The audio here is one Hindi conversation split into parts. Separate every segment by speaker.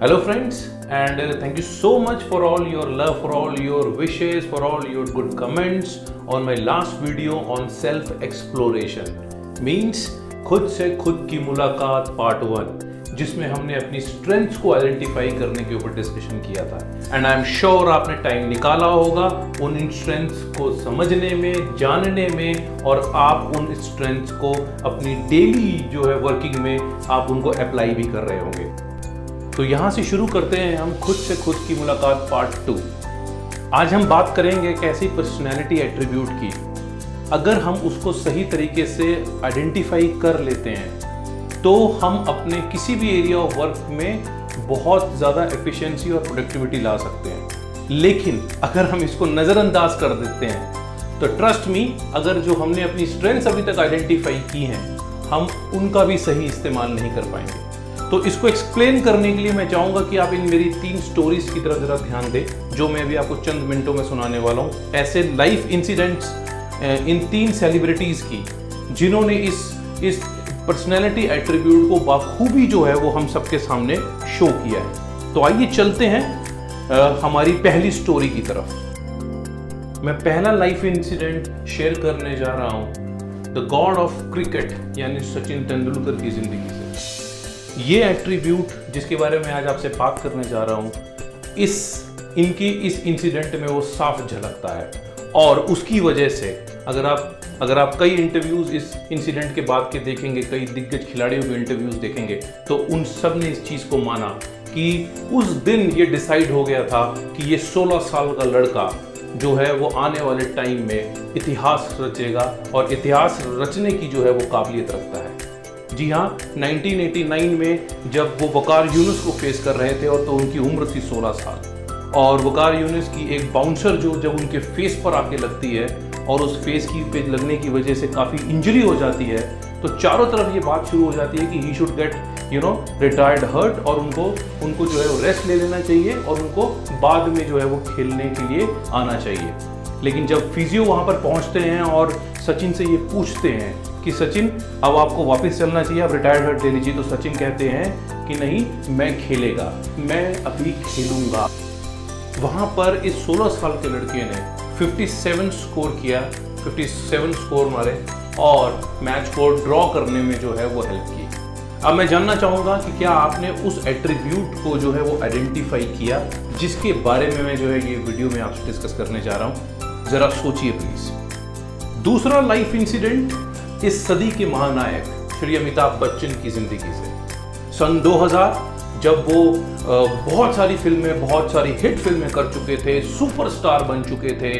Speaker 1: Hello friends, and thank you so much for all your love, for all your wishes, for all your good comments on my last video on self exploration. Means खुद से खुद की मुलाकात पार्ट 1, जिसमें हमने अपनी स्ट्रेंथ्स को आइडेंटिफाई करने के ऊपर डिस्कशन किया था। एंड आई एम श्योर आपने टाइम निकाला होगा उन स्ट्रेंथ्स को समझने में, जानने में, और आप उन स्ट्रेंथ्स को अपनी डेली जो है वर्किंग में आप उनको अप्लाई भी कर रहे होंगे। तो यहाँ से शुरू करते हैं हम खुद से खुद की मुलाकात पार्ट 2। आज हम बात करेंगे एक ऐसी पर्सनैलिटी एट्रीब्यूट की, अगर हम उसको सही तरीके से आइडेंटिफाई कर लेते हैं तो हम अपने किसी भी एरिया ऑफ वर्क में बहुत ज़्यादा एफिशिएंसी और प्रोडक्टिविटी ला सकते हैं। लेकिन अगर हम इसको नज़रअंदाज कर देते हैं तो ट्रस्ट मी, अगर जो हमने अपनी स्ट्रेंथ्स अभी तक आइडेंटिफाई की हैं हम उनका भी सही इस्तेमाल नहीं कर पाएंगे। तो इसको एक्सप्लेन करने के लिए मैं चाहूँगा कि आप इन मेरी 3 स्टोरीज की तरफ ज़रा ध्यान दें, जो मैं अभी आपको चंद मिनटों में सुनाने वाला हूँ। ऐसे लाइफ इंसिडेंट्स इन 3 सेलिब्रिटीज़ की जिन्होंने इस पर्सनैलिटी एट्रीब्यूट को बखूबी जो है वो हम सबके सामने शो किया है। तो आइए चलते हैं हमारी पहली स्टोरी की तरफ। मैं पहला लाइफ इंसिडेंट शेयर करने जा रहा हूँ द गॉड ऑफ क्रिकेट यानी सचिन तेंदुलकर की ज़िंदगी से। ये एट्रीब्यूट जिसके बारे में आज आपसे बात करने जा रहा हूँ, इनकी इस इंसिडेंट में वो साफ झलकता है। और उसकी वजह से अगर आप कई इंटरव्यूज़ इस इंसिडेंट के बाद के देखेंगे, कई दिग्गज खिलाड़ियों के इंटरव्यूज़ देखेंगे, तो उन सब ने इस चीज़ को माना कि उस दिन ये डिसाइड हो गया था कि ये 16 साल का लड़का जो है वो आने वाले टाइम में इतिहास रचेगा और इतिहास रचने की जो है वो काबिलियत रखता है। जी हाँ, 1989 में जब वो वकार यूनुस को फेस कर रहे थे और तो उनकी उम्र थी 16 साल, और वकार यूनुस की एक बाउंसर जो जब उनके फेस पर आके लगती है और उस फेस की पे लगने की वजह से काफ़ी इंजरी हो जाती है, तो चारों तरफ ये बात शुरू हो जाती है कि he should get retired hurt, और उनको जो है वो रेस्ट ले लेना चाहिए और उनको बाद में जो है वो खेलने के लिए आना चाहिए। लेकिन जब फिजियो वहाँ पर पहुँचते हैं और सचिन से ये पूछते हैं कि सचिन अब आपको वापस चलना चाहिए, आप रिटायर्ड हर्ट ले लीजिए, तो सचिन कहते हैं कि नहीं, मैं खेलेगा, मैं अभी खेलूंगा। वहाँ पर इस 16 साल के लड़के ने 57 स्कोर किया, 57 स्कोर मारे और मैच को ड्रॉ करने में जो है वो हेल्प की। अब मैं जानना चाहूँगा कि क्या आपने उस एट्रीब्यूट को जो है वो आइडेंटिफाई किया, जिसके बारे में मैं जो है ये वीडियो में आपसे डिस्कस करने जा रहा हूँ। ज़रा सोचिए प्लीज़। दूसरा लाइफ इंसिडेंट इस सदी के महानायक श्री अमिताभ बच्चन की ज़िंदगी से। सन 2000 जब वो बहुत सारी फिल्में, बहुत सारी हिट फिल्में कर चुके थे, सुपरस्टार बन चुके थे,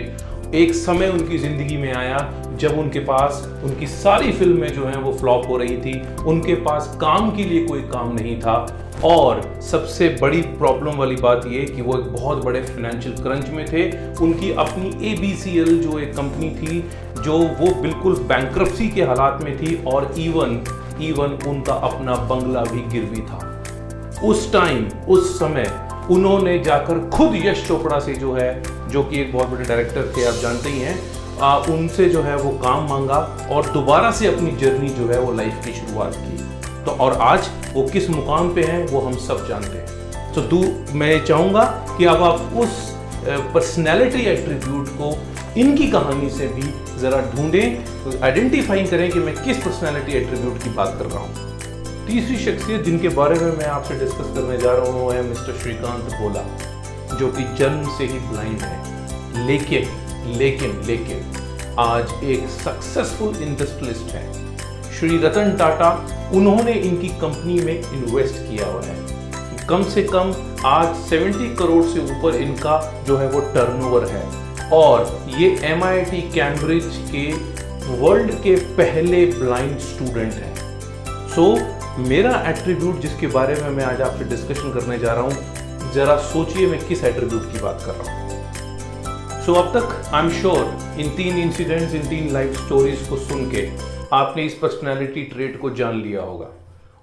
Speaker 1: एक समय उनकी ज़िंदगी में आया जब उनके पास उनकी सारी फिल्में जो हैं वो फ्लॉप हो रही थी, उनके पास काम के लिए कोई काम नहीं था, और सबसे बड़ी प्रॉब्लम वाली बात ये कि वो एक बहुत बड़े फाइनेंशियल क्रंच में थे। उनकी अपनी ABCL जो एक कंपनी थी जो वो बिल्कुल बैंक्रप्सी के हालात में थी, और इवन उनका अपना बंगला भी गिरवी था। उस समय उन्होंने जाकर खुद यश चोपड़ा से जो कि एक बहुत बड़े डायरेक्टर थे, आप जानते ही हैं, उनसे जो है वो काम मांगा और दोबारा से अपनी जर्नी जो है वो लाइफ की शुरुआत की। तो और आज वो किस मुकाम पे हैं वो हम सब जानते हैं। तो मैं चाहूँगा कि अब आप उस पर्सनैलिटी एट्रीब्यूट को इनकी कहानी से भी ज़रा ढूंढें, आइडेंटिफाई करें कि मैं किस पर्सनैलिटी एट्रीब्यूट की बात कर रहा हूँ। तीसरी शख्सियत जिनके बारे में मैं आपसे डिस्कस करने जा रहा हूँ वो है मिस्टर श्रीकांत भोला, जो कि जन्म से ही ब्लाइंड है, लेकिन आज एक सक्सेसफुल इंडस्ट्रियलिस्ट है। श्री रतन टाटा, उन्होंने इनकी कंपनी में इन्वेस्ट किया हुआ है। कम से कम आज 70 करोड़ से ऊपर इनका जो है वो टर्नओवर है, और ये MIT कैम्ब्रिज के वर्ल्ड के पहले ब्लाइंड स्टूडेंट हैं। मेरा एट्रीब्यूट जिसके बारे में मैं आज आपसे डिस्कशन करने जा रहा हूँ, जरा सोचिए मैं किस एट्रीब्यूट की बात कर रहा हूँ। अब तक I am sure in 3 incidents, in 3 life stories को सुन के आपने इस पर्सनैलिटी ट्रेट को जान लिया होगा,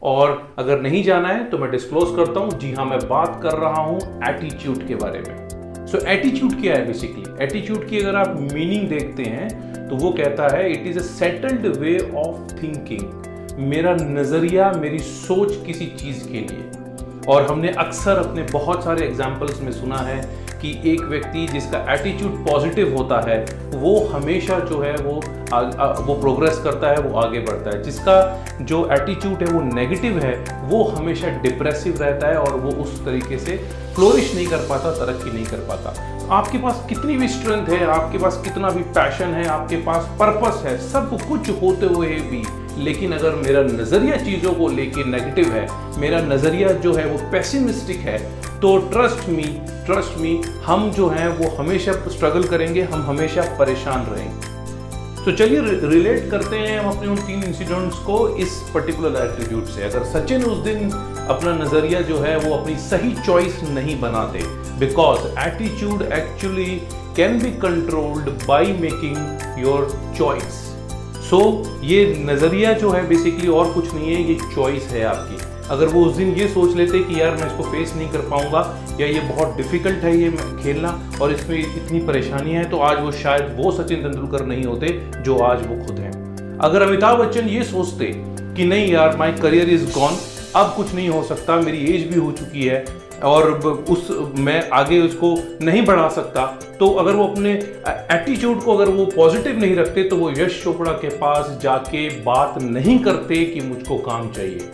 Speaker 1: और अगर नहीं जाना है तो मैं डिस्क्लोज करता हूँ। जी हाँ, मैं बात कर रहा हूँ एटीट्यूड के बारे में। एटीट्यूड क्या है? बेसिकली एटीट्यूड की अगर आप मीनिंग देखते हैं तो वो कहता है it is a settled way of thinking, मेरा नजरिया, मेरी सोच किसी चीज के लिए। और हमने अक्सर अपने बहुत सारे एग्जाम्पल्स में सुना है कि एक व्यक्ति जिसका एटीट्यूड पॉजिटिव होता है वो हमेशा जो है वो प्रोग्रेस करता है, वो आगे बढ़ता है। जिसका जो एटीट्यूड है वो नेगेटिव है वो हमेशा डिप्रेसिव रहता है और वो उस तरीके से फ्लोरिश नहीं कर पाता, तरक्की नहीं कर पाता। आपके पास कितनी भी स्ट्रेंथ है, आपके पास कितना भी पैशन है, आपके पास पर्पस है, सब कुछ होते हुए भी, लेकिन अगर मेरा नज़रिया चीज़ों को लेके नेगेटिव है, मेरा नज़रिया जो है वो पेसिमिस्टिक है, तो ट्रस्ट मी हम जो हैं वो हमेशा स्ट्रगल करेंगे, हम हमेशा परेशान रहेंगे। तो चलिए रिलेट करते हैं हम अपने उन 3 इंसिडेंट्स को इस पर्टिकुलर एट्रीब्यूट से। अगर सचिन उस दिन अपना नज़रिया जो है वो अपनी सही चॉइस नहीं बनाते, because attitude actually can be controlled by making your choice. So ये नज़रिया जो है बेसिकली और कुछ नहीं है, ये चॉइस है आपकी। अगर वो उस दिन ये सोच लेते कि यार मैं इसको फेस नहीं कर पाऊंगा या ये बहुत डिफिकल्ट है ये खेलना और इसमें इतनी परेशानियां हैं, तो आज वो शायद वो सचिन तेंदुलकर नहीं होते जो आज वो खुद हैं। अगर अमिताभ बच्चन ये सोचते कि नहीं यार माय करियर इज गॉन, अब कुछ नहीं हो सकता, मेरी एज भी हो चुकी है और मैं आगे उसको नहीं बढ़ा सकता, तो अगर वो अपने एटीट्यूड को अगर वो पॉजिटिव नहीं रखते तो वो यश चोपड़ा के पास जाके बात नहीं करते कि मुझको काम चाहिए।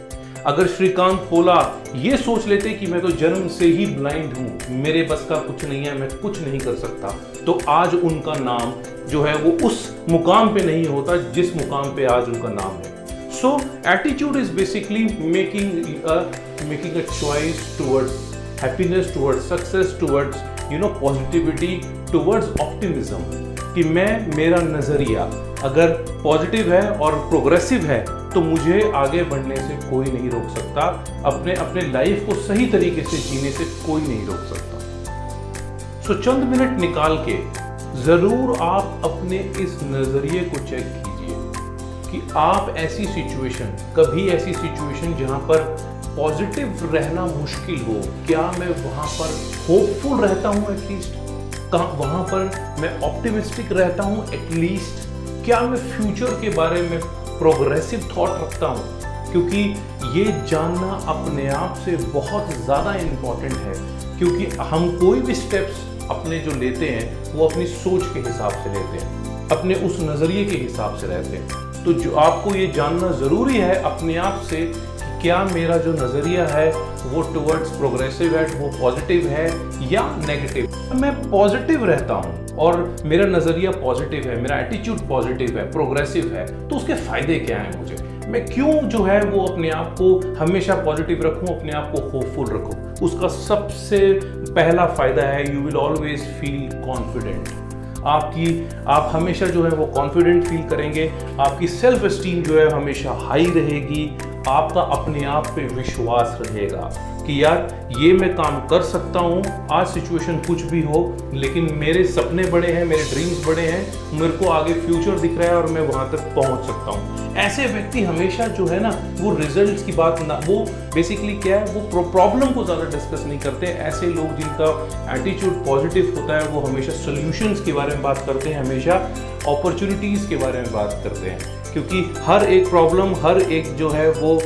Speaker 1: अगर श्रीकांत पोला ये सोच लेते कि मैं तो जन्म से ही ब्लाइंड हूं, मेरे बस का कुछ नहीं है, मैं कुछ नहीं कर सकता, तो आज उनका नाम जो है वो उस मुकाम पे नहीं होता जिस मुकाम पे आज उनका नाम है। So attitude is basically making a choice towards happiness, towards success, towards positivity, towards optimism। कि मेरा नज़रिया अगर पॉजिटिव है और प्रोग्रेसिव है तो मुझे आगे बढ़ने से कोई नहीं रोक सकता, अपने लाइफ को सही तरीके से जीने से कोई नहीं रोक सकता। सो चंद मिनट निकाल के ज़रूर आप अपने इस नज़रिए को चेक कीजिए कि आप कभी ऐसी सिचुएशन जहां पर पॉजिटिव रहना मुश्किल हो, क्या मैं वहां पर होपफुल रहता हूं एटलीस्ट, वहां पर मैं ऑप्टिमिस्टिक रहता हूं एटलीस्ट, क्या मैं फ्यूचर के बारे में प्रोग्रेसिव थॉट रखता हूं, क्योंकि ये जानना अपने आप से बहुत ज़्यादा इम्पॉर्टेंट है। क्योंकि हम कोई भी स्टेप्स अपने जो लेते हैं वो अपनी सोच के हिसाब से लेते हैं, अपने उस नज़रिए के हिसाब से रहते हैं। तो जो आपको ये जानना ज़रूरी है अपने आप से कि क्या मेरा जो नज़रिया है वो टुवर्ड्स प्रोग्रेसिव है, वो पॉजिटिव है या नेगेटिव। मैं पॉजिटिव रहता हूँ और मेरा नज़रिया पॉजिटिव है, मेरा एटीट्यूड पॉजिटिव है, प्रोग्रेसिव है, तो उसके फ़ायदे क्या हैं मुझे, मैं क्यों जो है वो अपने आप को हमेशा पॉजिटिव रखूं, अपने आप को होपफुल रखूं। उसका सबसे पहला फ़ायदा है you will always feel confident. आप हमेशा जो है वो कॉन्फिडेंट फील करेंगे, आपकी सेल्फ एस्टीम जो है हमेशा हाई रहेगी, आपका अपने आप पे विश्वास रहेगा कि यार ये मैं काम कर सकता हूँ, आज सिचुएशन कुछ भी हो लेकिन मेरे सपने बड़े हैं, मेरे ड्रीम्स बड़े हैं, मेरे को आगे फ्यूचर दिख रहा है और मैं वहाँ तक पहुँच सकता हूँ। ऐसे व्यक्ति हमेशा जो है ना वो रिजल्ट्स की बात ना, वो बेसिकली क्या है वो प्रॉब्लम को ज़्यादा डिस्कस नहीं करते। ऐसे लोग जिनका एटीट्यूड पॉजिटिव होता है वो हमेशा सोल्यूशंस के बारे में बात करते हैं, हमेशा अपॉर्चुनिटीज़ के बारे में बात करते हैं, क्योंकि हर एक प्रॉब्लम, हर एक जो है वो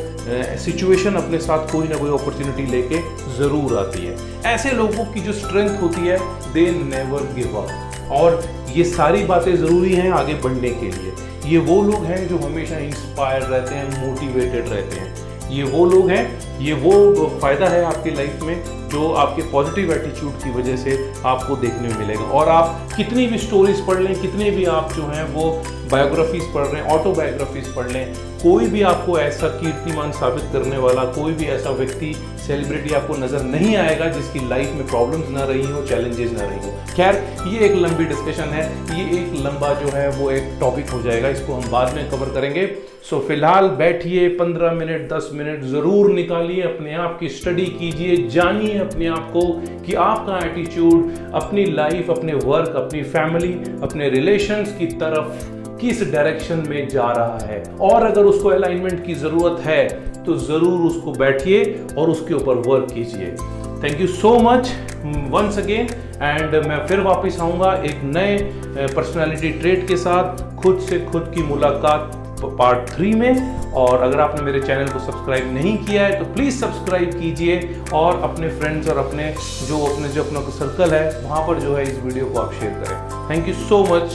Speaker 1: सिचुएशन अपने साथ कोई ना कोई अपॉर्चुनिटी लेके ज़रूर आती है। ऐसे लोगों की जो स्ट्रेंथ होती है दे नेवर गिव अप, और ये सारी बातें ज़रूरी हैं आगे बढ़ने के लिए। ये वो लोग हैं जो हमेशा इंस्पायर रहते हैं, मोटिवेटेड रहते हैं। ये वो लोग हैं, ये वो फ़ायदा है आपकी लाइफ में जो आपके पॉजिटिव एटीट्यूड की वजह से आपको देखने में मिलेगा। और आप कितनी भी स्टोरीज पढ़ लें, कितने भी आप जो हैं वो बायोग्राफीज पढ़ रहे हैं, ऑटोबायोग्राफीज पढ़ लें, कोई भी आपको ऐसा कीर्तिमान साबित करने वाला, कोई भी ऐसा व्यक्ति, सेलिब्रिटी आपको नज़र नहीं आएगा जिसकी लाइफ में प्रॉब्लम्स ना रही हो, चैलेंजेस ना रही हो। खैर ये एक लंबी डिस्कशन है, ये एक लंबा जो है वो एक टॉपिक हो जाएगा, इसको हम बाद में कवर करेंगे। सो फिलहाल बैठिए, 15 मिनट 10 मिनट ज़रूर निकालिए, अपने आप की स्टडी कीजिए, जानिए अपने आप को कि आपका एटीट्यूड अपनी लाइफ, अपने वर्क, अपनी फैमिली, अपने रिलेशंस की तरफ किस डायरेक्शन में जा रहा है, और अगर उसको अलाइनमेंट की ज़रूरत है तो ज़रूर उसको बैठिए और उसके ऊपर वर्क कीजिए। Thank you so much once again, and मैं फिर वापस आऊँगा एक नए पर्सनालिटी ट्रेट के साथ, खुद से खुद की मुलाकात पार्ट 3 में। और अगर आपने मेरे चैनल को सब्सक्राइब नहीं किया है तो प्लीज़ सब्सक्राइब कीजिए और अपने फ्रेंड्स और अपने जो अपना सर्कल है वहाँ पर जो है इस वीडियो को आप शेयर करें। Thank you so much.